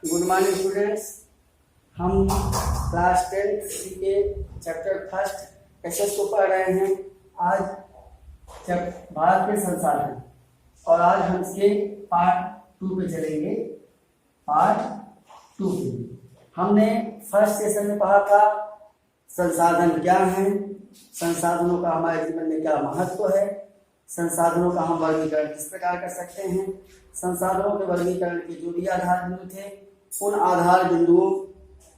Good morning students. हम class 10 CA chapter first SS को पढ़ रहे हैं। आज भारत के संसाधन और आज हम इसके पार्ट 2 पे चलेंगे। पार्ट 2 हमने फर्स्ट सेशन में पढ़ा था संसाधन क्या है, संसाधनों का हमारे जीवन में क्या महत्व है, संसाधनों का हम वर्गीकरण किस प्रकार कर सकते हैं, संसाधनों के वर्गीकरण के जो भी आधार बिंदु थे उन आधार बिंदुओं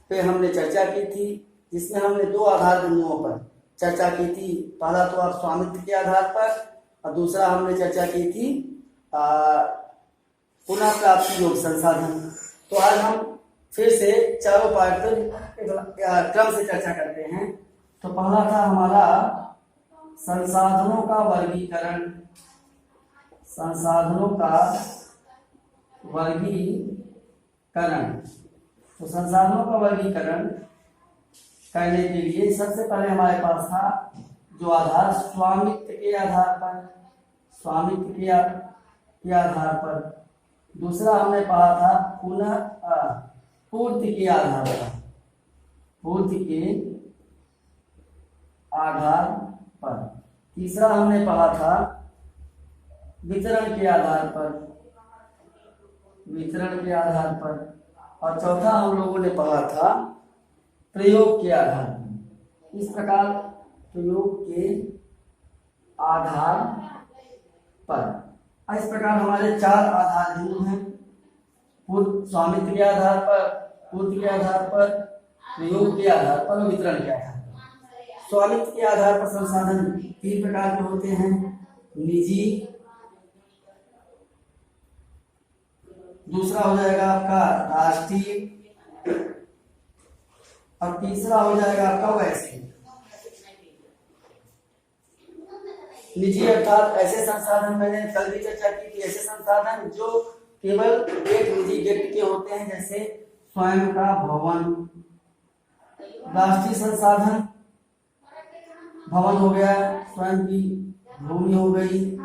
पे हमने चर्चा की थी, जिसमें हमने 2 आधार बिंदुओं पर चर्चा की थी। पहला तो आप स्वामित्व के आधार पर और दूसरा हमने चर्चा की थी पुनः प्राप्ति योग्य संसाधन। तो आज हम फिर से चारों पार्ट क्रम से चर्चा करते हैं। तो पहला था हमारा संसाधनों का वर्गीकरण। संसाधनों का वर्गीकरण, तो संसाधनों का वर्गीकरण करने के लिए सबसे पहले हमारे पास था जो आधार स्वामित्व के आधार पर, स्वामित्व के आधार पर। दूसरा हमने पढ़ा था पुनः पूर्ति के आधार पर, पूर्ति के आधार पर। तीसरा हमने पढ़ा था वितरण के आधार पर, वितरण के आधार पर। और चौथा हम लोगों ने पढ़ा था प्रयोग के आधार पर। इस प्रकार प्रयोग के आधार पर, इस प्रकार हमारे 4 आधार बिंदु हैं। स्वामित्व के आधार पर, पूर्ति के आधार पर, प्रयोग के आधार पर और वितरण के आधार पर। स्वामित्व के आधार पर संसाधन 3 प्रकार के होते हैं, निजी, दूसरा हो जाएगा आपका राष्ट्रीय और तीसरा हो जाएगा आपका वैश्विक। निजी अर्थात ऐसे संसाधन, मैंने कल भी चर्चा की थी, ऐसे संसाधन जो केवल एक निजी व्यक्ति के होते हैं, जैसे स्वयं का भवन। राष्ट्रीय संसाधन भवन हो गया, स्वयं की भूमि हो गई,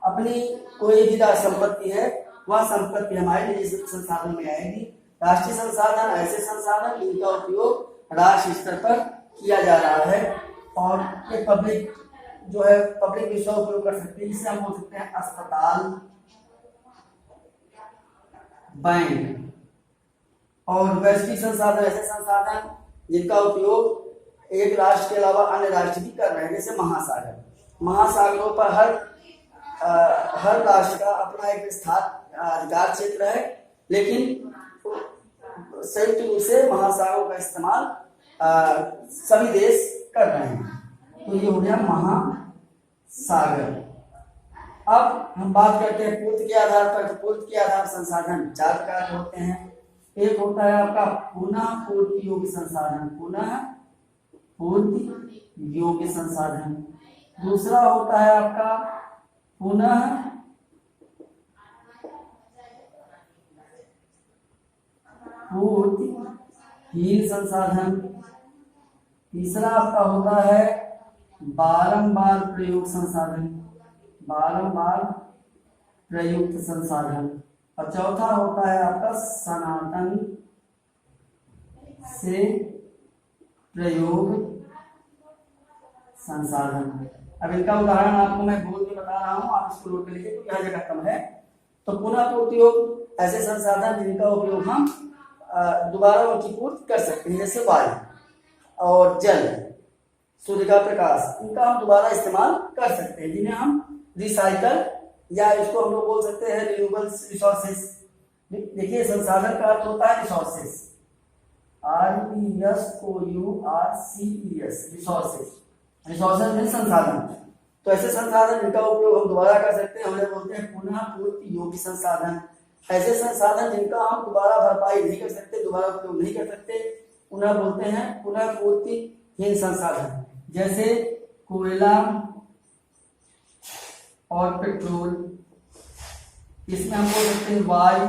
अपनी कोई भी संपत्ति है वह संपत्ति हमारे निजी संसाधन में आएगी। राष्ट्रीय संसाधन ऐसे संसाधन जिनका उपयोग राष्ट्रीय स्तर पर किया जा रहा है और ये पब्लिक जो है पब्लिक भी इसका उपयोग कर सकते हैं। जिसे हम बोल सकते हैं अस्पताल, बैंक। और वैश्विक संसाधन ऐसे संसाधन जिनका उपयोग एक राष्ट्र के अलावा अन्य राष्ट्र भी कर रहे हैं, जैसे महासागर। महासागरों पर हर राष्ट्र का अपना एक अधिकार क्षेत्र है, लेकिन संयुक्त रूप से महासागरों का इस्तेमाल सभी देश कर रहे हैं। तो ये हो गया महासागर। अब हम बात करते हैं पूर्ति के आधार पर। तो पूर्ति के आधार संसाधन 4 प्रकार के होते हैं। एक होता है आपका पुनः पूर्ति योग्य संसाधन, पुनः पूर्ति योग्य संसाधन। दूसरा होता है आपका पुनः पूर्तिहीन संसाधन। तीसरा आपका होता है बारंबार प्रयोग संसाधन, बारंबार प्रयुक्त संसाधन। और चौथा होता है आपका सनातन से प्रयोग संसाधन। अब इनका उदाहरण आपको मैं बोल के बता रहा हूं, आप इसको नोट कर लीजिए क्योंकि हर जगह कम है। तो पुनः पूर्ति योग्य ऐसे संसाधन जिनका उपयोग हम दोबारा उनकी पूर्ति कर सकते हैं, जैसे वायु और जल, सूर्य का प्रकाश, इनका हम दोबारा इस्तेमाल कर सकते हैं, जिन्हें हम रिसाइकल या इसको हम लोग बोल सकते हैं रिन्यूएबल रिसोर्सेस। देखिए संसाधन का अर्थ होता है रिसोर्सेस, RESOURCES, रिसोर्सेस। रिसोर्सेस में संसाधन। तो ऐसे संसाधन जिनका उपयोग हम दोबारा कर सकते हैं उन्हें बोलते हैं पुनः पूर्ति योग्य संसाधन। ऐसे संसाधन जिनका हम दोबारा भरपाई नहीं कर सकते, दोबारा उपयोग नहीं कर सकते, उन्हें बोलते हैं पुनः पूर्तिहीन संसाधन। जैसे कोयला और पेट्रोल, इसमें हम बोल सकते हैं वायु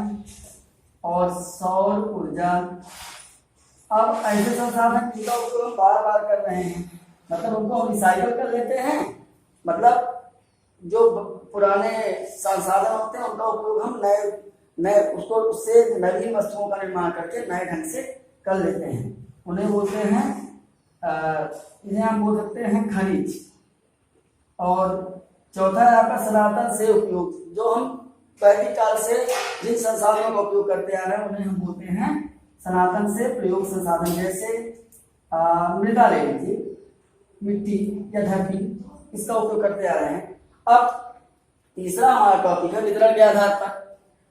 और सौर ऊर्जा। अब ऐसे संसाधन जिनका उपयोग हम बार बार कर रहे हैं, मतलब उनको हम रिसाइकल कर लेते हैं, मतलब जो पुराने संसाधन होते हैं उनका उपयोग हम नए उसको उससे नवीन वस्तुओं का निर्माण करके नए ढंग से कर लेते हैं, उन्हें बोलते हैं इन्हें हम बोल सकते हैं खनिज। और चौथा है आपका सनातन से उपयोग, जो हम वैदिक काल से जिन संसाधनों का उपयोग करते आ रहे हैं उन्हें हम बोलते हैं सनातन से प्रयोग संसाधन। जैसे मृदा ले लीजिए, मिट्टी या धरती, इसका उपयोग करते आ रहे हैं। अब तीसरा हमारा टॉपिक है वितरण के आधार पर।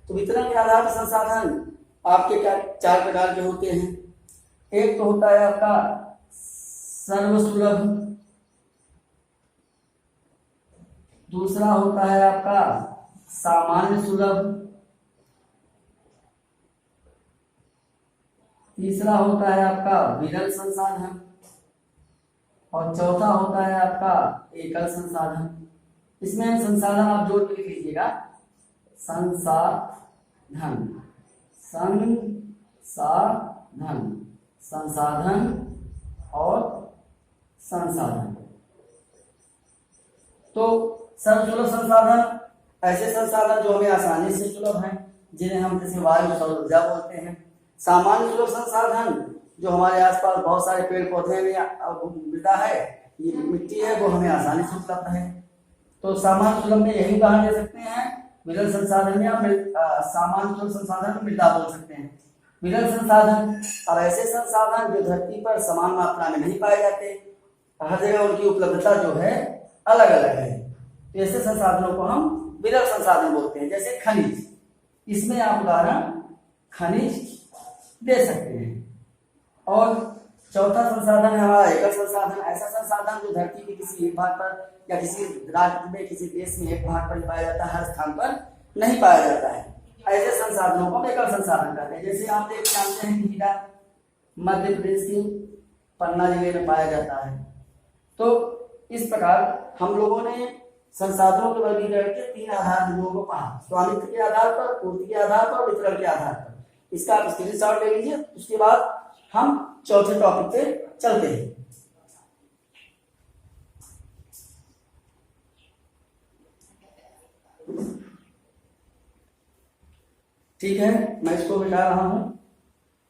तो वितरण के आधार पर संसाधन आपके क्या 4 प्रकार के होते हैं। एक तो होता है आपका सर्वसुलभ, दूसरा होता है आपका सामान्य सुलभ, तीसरा होता है आपका विरल संसाधन, और चौथा होता है आपका एकल संसाधन। इसमें संसाधन आप जोड़ के लिख लीजिएगा, संसाधन, संसाधन, संसाधन और संसाधन। तो सर्वसुलभ संसाधन ऐसे संसाधन जो हमें आसानी से सुलभ हैं, जिन्हें हम जैसे वायु सौर ऊर्जा बोलते हैं। सामान्य सुलभ संसाधन जो हमारे आसपास बहुत सारे पेड़ पौधे में मृदा है, ये मिट्टी है, वो हमें आसानी से उपलब्ध है। तो सामान्य सुलभ में यही उदाहरण दे सकते हैं, विरल संसाधन या सामान्य सुलभ संसाधन को मृदा बोल सकते हैं। विरल संसाधन अब ऐसे संसाधन जो धरती पर समान मात्रा में नहीं पाए जाते, हर जगह उनकी उपलब्धता जो है अलग अलग है, तो ऐसे संसाधनों को हम विरल संसाधन बोलते हैं। जैसे खनिज, इसमें आप उदाहरण खनिज दे सकते हैं। और चौथा संसाधन है हमारा एकल संसाधन, ऐसा संसाधन जो धरती के किसी एक भाग पर या किसी राज्य में किसी देश में एक भाग पर पाया जाता है, हर स्थान पर नहीं पाया जाता है। ऐसे संसाधनों को हम एकल संसाधन कहते हैं। जैसे आप देख जानते हैं कि हीरा मध्य प्रदेश की पन्ना जिले में पाया जाता है। तो इस प्रकार हम लोगों ने संसाधनों के वर्गीकरण के 3 आधार बिंदुओं को पढ़ा, स्वामित्व के आधार पर, पूर्ति के आधार पर और वितरण के आधार पर। इसका आप स्क्रीनशॉट ले लीजिए, उसके बाद हम चौथे टॉपिक पे चलते हैं। ठीक है, मैं इसको मिटा रहा हूं।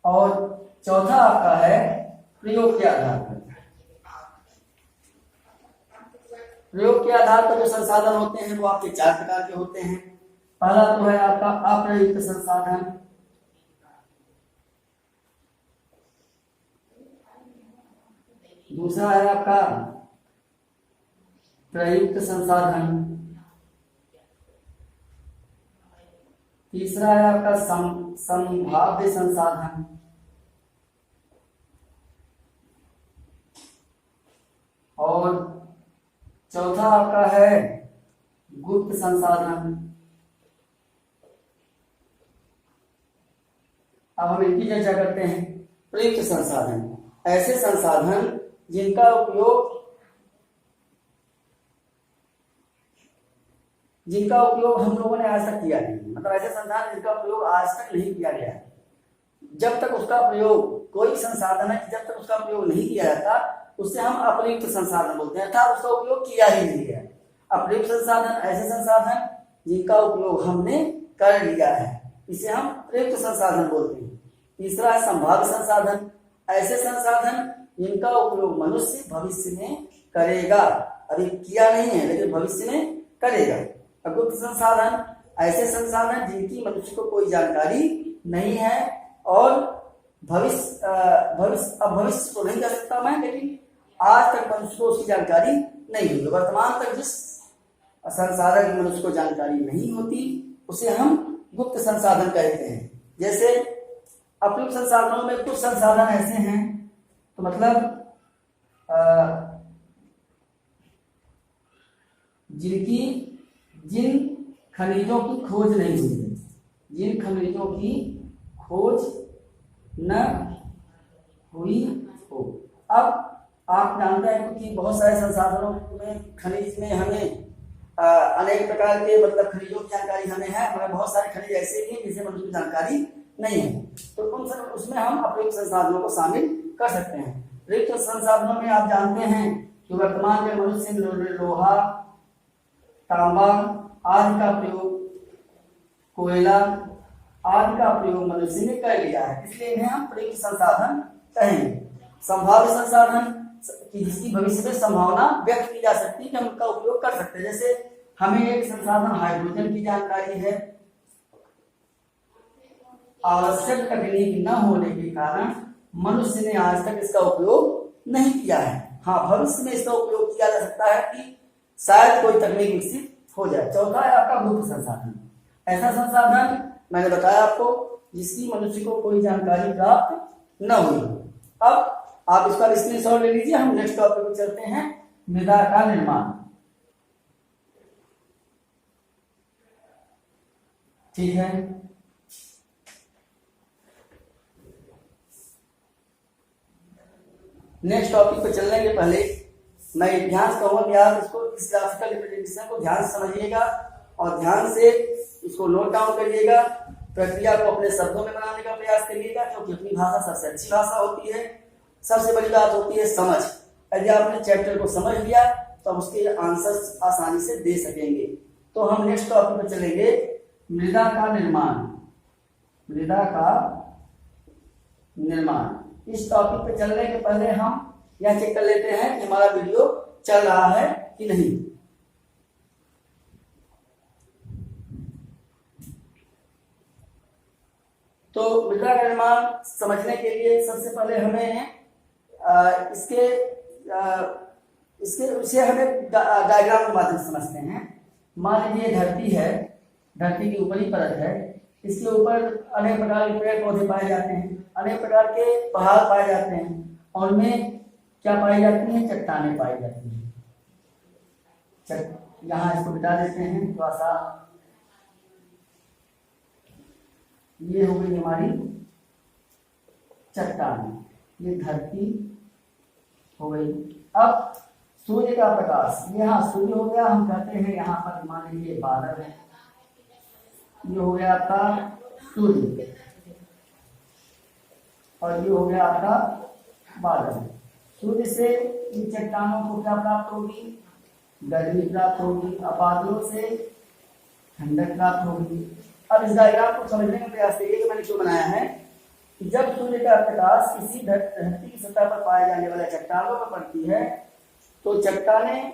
और चौथा आपका है प्रयोग के आधार पर। प्रयोग के आधार पर जो संसाधन होते हैं वो आपके 4 प्रकार के होते हैं। पहला तो है आपका अप्रयुक्त संसाधन, दूसरा है आपका प्रयुक्त संसाधन, तीसरा है आपका संभाव्य संसाधन, और चौथा आपका है गुप्त संसाधन। अब हम इनकी चर्चा करते हैं। प्रयुक्त संसाधन ऐसे संसाधन जिनका उपयोग हम लोगों ने आज तक किया नहीं, मतलब ऐसे संसाधन जिनका प्रयोग आज तक नहीं किया गया है। जब तक उसका प्रयोग, कोई संसाधन है जब तक उसका प्रयोग नहीं किया जाता उससे हम अप्रयुक्त संसाधन बोलते हैं, अर्थात उसका उपयोग किया ही नहीं गया। अप्रयुक्त संसाधन ऐसे संसाधन जिनका उपयोग हमने कर लिया है, इसे हम प्रयुक्त संसाधन बोलते हैं। तीसरा है संभाव्य संसाधन, ऐसे संसाधन जिनका उपयोग मनुष्य भविष्य में करेगा, अभी किया नहीं है लेकिन भविष्य में करेगा। गुप्त संसाधन ऐसे संसाधन जिनकी मनुष्य को कोई जानकारी नहीं है और भविष्य तो नहीं कर सकता मैं, लेकिन आज तक मनुष्य को उसकी जानकारी नहीं हुई। वर्तमान तक जिस संसाधन की मनुष्य को जानकारी नहीं होती उसे हम गुप्त संसाधन कहते हैं। जैसे अप्रयुक्त संसाधनों में कुछ संसाधन ऐसे हैं, तो मतलब जिन खनिजों की खोज नहीं हुई है, जिन खनिजों की खोज न हुई हो। अब आप जानते हैं कि बहुत सारे संसाधनों में, खनिज में हमें अनेक प्रकार के मतलब खनिजों की जानकारी हमें है, हमें बहुत सारे खनिज ऐसे भी हैं जिसे मनुष्य को जानकारी नहीं है, तो उसमें हम अप्रयुक्त संसाधनों को शामिल कर सकते हैं। प्रयुक्त संसाधनों में आप जानते हैं कि वर्तमान में मनुष्य लोहा, तांबा आदि का प्रयोग, कोयला आदि का प्रयोग मनुष्य ने कर लिया है, इसलिए इन्हें हम प्रयुक्त संसाधन कहेंगे। संभाव्य संसाधन कि जिसकी भविष्य में संभावना व्यक्त की जा सकती है कि हम उनका उपयोग कर सकते हैं। जैसे हमें एक संसाधन हाइड्रोजन की जानकारी है, आवश्यक तकनीक न होने के कारण मनुष्य ने आज तक इसका उपयोग नहीं किया है। हाँ, भविष्य में इसका उपयोग किया जा सकता है कि शायद कोई तकनीक विकसित हो जाए। चौथा है आपका गुप्त संसाधन। ऐसा संसाधन मैंने बताया आपको जिसकी मनुष्य को कोई जानकारी प्राप्त न हुई। अब आप इसका स्क्रीनशॉट ले लीजिए। हम नेक्स्ट टॉपिक पे चलते हैं, मृदा का निर्माण। ठीक है, नेक्स्ट टॉपिक पे चलने के पहले मैं ध्यान कहूंगा कि आप इसको इस ग्राफिकल रिप्रेजेंटेशन को ध्यान से समझिएगा और ध्यान से इसको नोट डाउन करिएगा। प्रक्रिया को अपने शब्दों में बनाने का प्रयास करिएगा, क्योंकि अपनी भाषा सबसे अच्छी भाषा होती है। सबसे बड़ी बात होती है समझ। यदि आपने चैप्टर को समझ लिया तो उसके आंसर आसानी से दे सकेंगे। तो हम नेक्स्ट टॉपिक पे चलेंगे, मृदा का निर्माण। मृदा का निर्माण। इस टॉपिक पे चलने के पहले हम यह चेक कर लेते हैं कि हमारा वीडियो चल रहा है कि नहीं। तो मृदा का निर्माण समझने के लिए सबसे पहले हमें इसे हमें डायग्राम के माध्यम से समझते हैं। मान लीजिए धरती है, धरती की ऊपरी परत है, इसके ऊपर अनेक प्रकार के पेड़ पौधे पाए जाते हैं, अनेक प्रकार के पहाड़ पाए जाते हैं और उनमें क्या पाई जाती है, चट्टानें पाई जाती हैं। यहाँ इसको बिता देते हैं थोड़ा सा। ये हो गई हमारी चट्टान, ये धरती हो गई। अब सूर्य का प्रकाश, यहाँ सूर्य हो गया, हम कहते हैं यहाँ पर मान लीजिए बादल है, ये हो गया आपका सूर्य और ये हो गया आपका बादल। सूर्य से इन चट्टानों को क्या प्राप्त होगी, गर्मी प्राप्त होगी, और बादलों से ठंडक प्राप्त होगी। अब इस डायग्राम को समझने का प्रयास करिए कि मैंने क्यों बनाया है कि जब सूर्य का प्रकाश किसी धरती की सतह पर पाए जाने वाले चट्टानों पर पड़ती है तो चट्टानें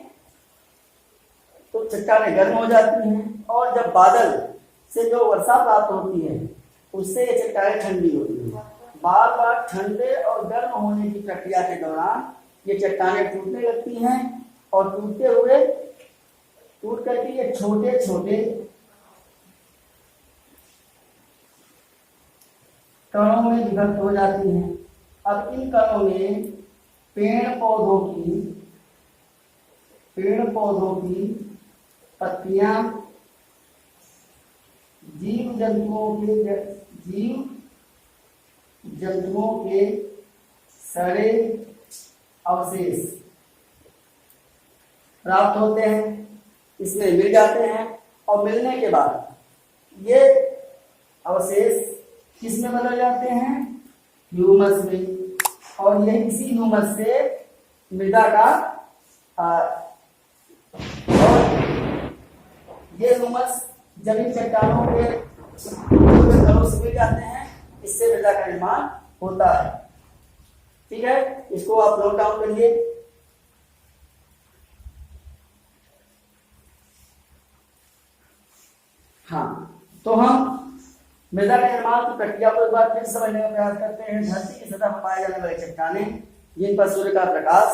गर्म हो जाती हैं, और जब बादल से जो वर्षा प्राप्त होती है उससे ये चट्टानें ठंडी होती हैं। बार बार ठंडे और गर्म होने की प्रक्रिया के दौरान ये चट्टानें टूटने लगती हैं और टूट करके ये छोटे छोटे कणों में विभक्त हो जाती हैं। अब इन कणों में पेड़ पौधों की पत्तियां, जीव जंतुओं के सड़े अवशेष प्राप्त होते हैं, इसमें मिल जाते हैं। और मिलने के बाद ये अवशेष किस में बदल जाते हैं, ह्यूमस में, और यही इसी ह्यूमस से मृदा का और ये ह्यूमस जब इन चट्टानों के घरों से मिल जाते हैं, इससे मृदा का निर्माण होता है। ठीक है, इसको आप नोट डाउन करिए। हाँ, तो हम मृदा के निर्माण की प्रक्रिया को एक बार फिर समझने का प्रयास करते हैं। धरती की सतह पर पाए जाने वाले चट्टानें जिन पर सूर्य का प्रकाश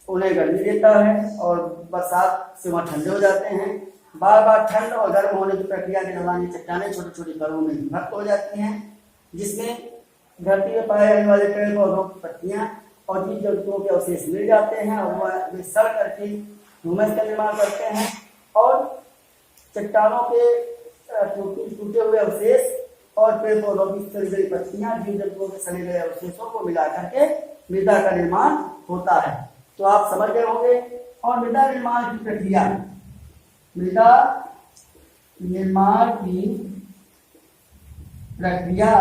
उन्हें गर्मी देता है और बरसात से वह ठंडे हो जाते हैं। बार बार ठंड और गर्म होने की प्रक्रिया के दौरान ये चट्टानें छोटी छोटी कणों में विभक्त हो जाती हैं, जिसमें धरती में पाए जाने वाले पेड़ पौधों की पत्तियां और जीव जंतुओं के अवशेष मिल जाते हैं और वह सड़ करके ह्यूमस का निर्माण करते हैं और चट्टानों के टूटे हुए अवशेष और पेड़ पौधों की सड़ी गई पत्तियां, जीव जंतुओं के सड़े गए अवशेषों को मिला करके मृदा का निर्माण होता है। तो आप समझ गए होंगे। और मृदा निर्माण की प्रक्रिया, मृदा निर्माण की प्रक्रिया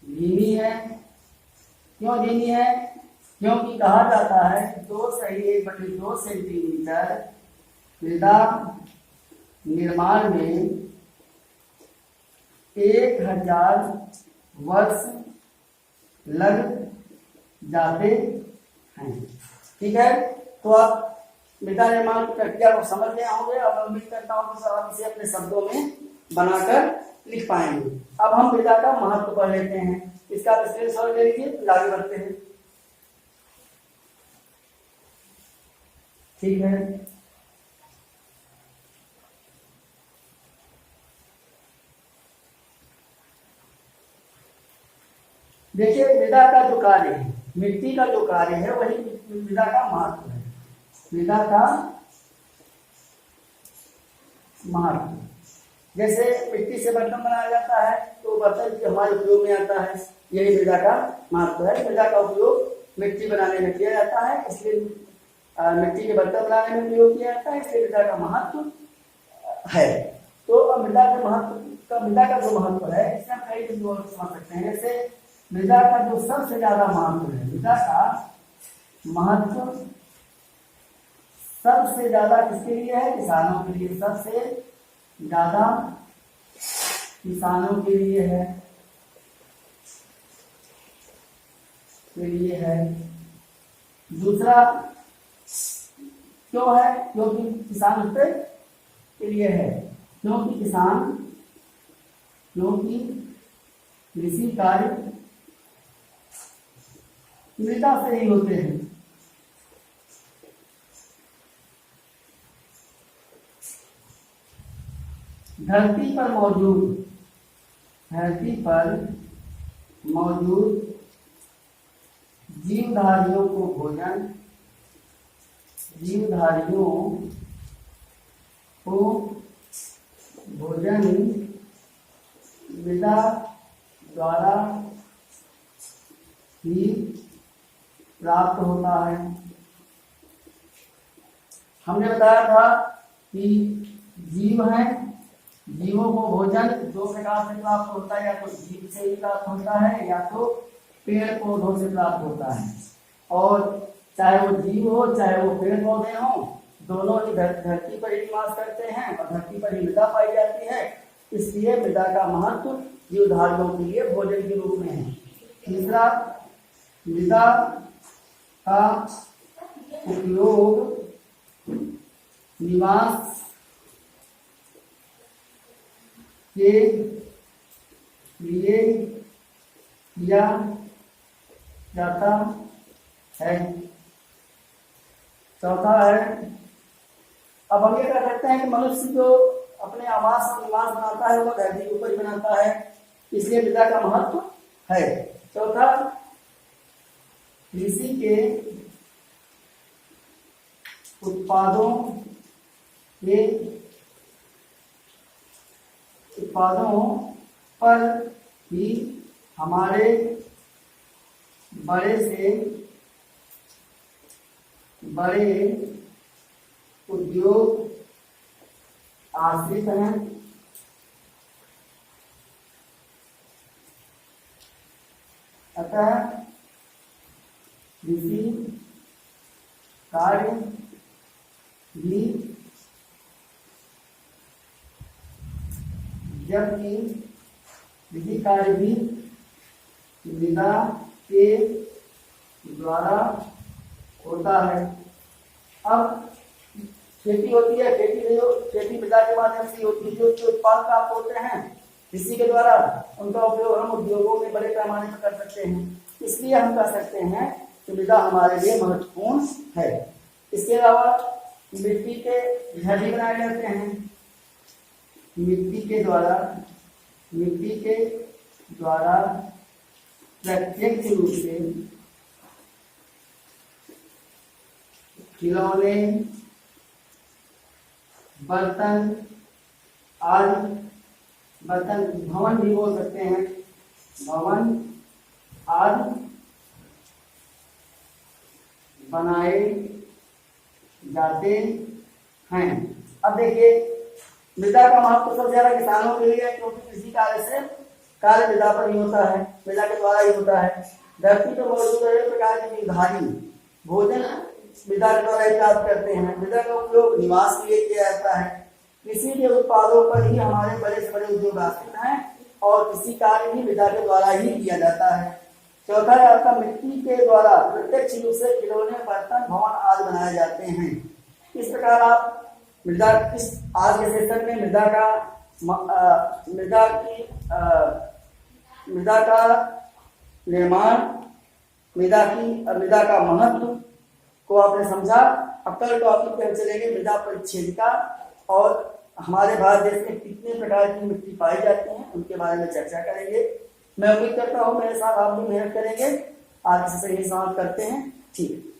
धीमी है। क्यों धीमी है? क्योंकि कहा जाता है 2/2 सेंटीमीटर मृदा निर्माण में 1000 वर्ष लग जाते हैं। ठीक है, तो आप मृदा निर्माण की प्रक्रिया को समझ गए होंगे। अब मैं उम्मीद करता हूँ कि आप इसे अपने शब्दों में बनाकर लिख पाएंगे। अब हम मृदा का महत्व पढ़ लेते हैं। इसका स्क्रीनशॉट ले लीजिए, फिर आगे बढ़ते हैं। ठीक है, देखिए मृदा का जो कार्य है, मिट्टी का जो कार्य है वही मृदा का महत्व है। मृदा का महत्व, जैसे मिट्टी से बर्तन बनाया जाता है तो बर्तन हमारे उपयोग में आता है, यही मृदा का महत्व है। मृदा का उपयोग मिट्टी बनाने में किया जाता है, इसलिए मिट्टी के बर्तन बनाने में प्रयोग किया जाता है, इसलिए मृदा का महत्व है। तो अब मृदा के महत्व का, मृदा का जो महत्व है इससे हम कई बिंदुओं को समझ सकते हैं। जैसे मृदा का जो सबसे ज्यादा महत्व है, मृदा का महत्व सबसे ज्यादा किसके लिए है? किसानों के लिए। सबसे ज्यादा किसानों के लिए है, दूसरा क्यों है? क्योंकि किसान उसके के लिए है, क्योंकि कृषि कार्य मृदा से ही होते हैं। धरती पर मौजूद जीवधारियों को भोजन मृदा द्वारा ही प्राप्त होता है। हमने बताया था कि जीव हैं, जीवों को भोजन दो प्रकार से प्राप्त होता है, या तो जीव से ही प्राप्त होता है या तो पेड़ पौधों से प्राप्त होता है। और चाहे वो जीव हो चाहे वो पेड़ पौधे हो, दोनों ही धरती पर ही निवास करते हैं और धरती पर ही मृदा पाई जाती है, इसलिए मृदा का महत्व जीवधारियों के लिए भोजन के रूप में है। तीसरा, मृदा का उपयोग निवास के लिए किया जाता है। चौथा है, अब हम ये कह सकते हैं कि मनुष्य जो अपने आवास और निवास बनाता है वो धरती के ऊपर ही बनाता है, इसलिए मृदा का महत्व है। चौथा, कृषि के उत्पादों पर ही हमारे बड़े से बड़े उद्योग आश्रित हैं। अतः कृषि कार्य भी, जबकि कृषि कार्य भी मृदा के द्वारा होता है। अब खेती होती है, खेती मृदा के माध्यम से होती है। जो उत्पाद प्राप्त होते हैं कृषि के द्वारा, उनका उपयोग हम उद्योगों में बड़े पैमाने पर कर सकते हैं, इसलिए हम कह सकते हैं कि मृदा हमारे लिए महत्वपूर्ण है। इसके अलावा मिट्टी के घर भी बनाए जाते हैं। मिट्टी के द्वारा प्रत्यक्ष रूप से खिलौने, बर्तन भवन भी बोल सकते हैं, भवन आदि बनाए जाते हैं। अब देखिए मृदा का महत्व सबसे ज्यादा किसानों के लिए, क्योंकि कृषि कार्य मृदा पर ही होता है, मृदा के द्वारा ही होता है। धरती पर मौजूद अनेक प्रकार के जीवधारी भोजन मृदा के द्वारा ही प्राप्त करते हैं। मृदा का उपयोग निवास के लिए किया जाता है। कृषि के उत्पादों पर ही हमारे बड़े से बड़े उद्योग आश्रित हैं और किसी कार्य भी मृदा के द्वारा ही किया जाता है। चौथा है आपका मिट्टी के द्वारा प्रत्यक्ष रूप से खिलौने, बर्तन, भवन आदि बनाए जाते हैं। इस प्रकार आप मृदा इस आज के सेशन में मृदा का निर्माण, मृदा का महत्व को आपने समझा। अब कल टॉपिक पे हम चलेंगे मृदा परिच्छेदिका और हमारे भारत देश में कितने प्रकार की मिट्टी पाई जाती है उनके बारे में चर्चा करेंगे। मैं उम्मीद करता हूँ मेरे साथ आप भी मेहनत करेंगे। आज से ही समाप्त करते हैं। ठीक है।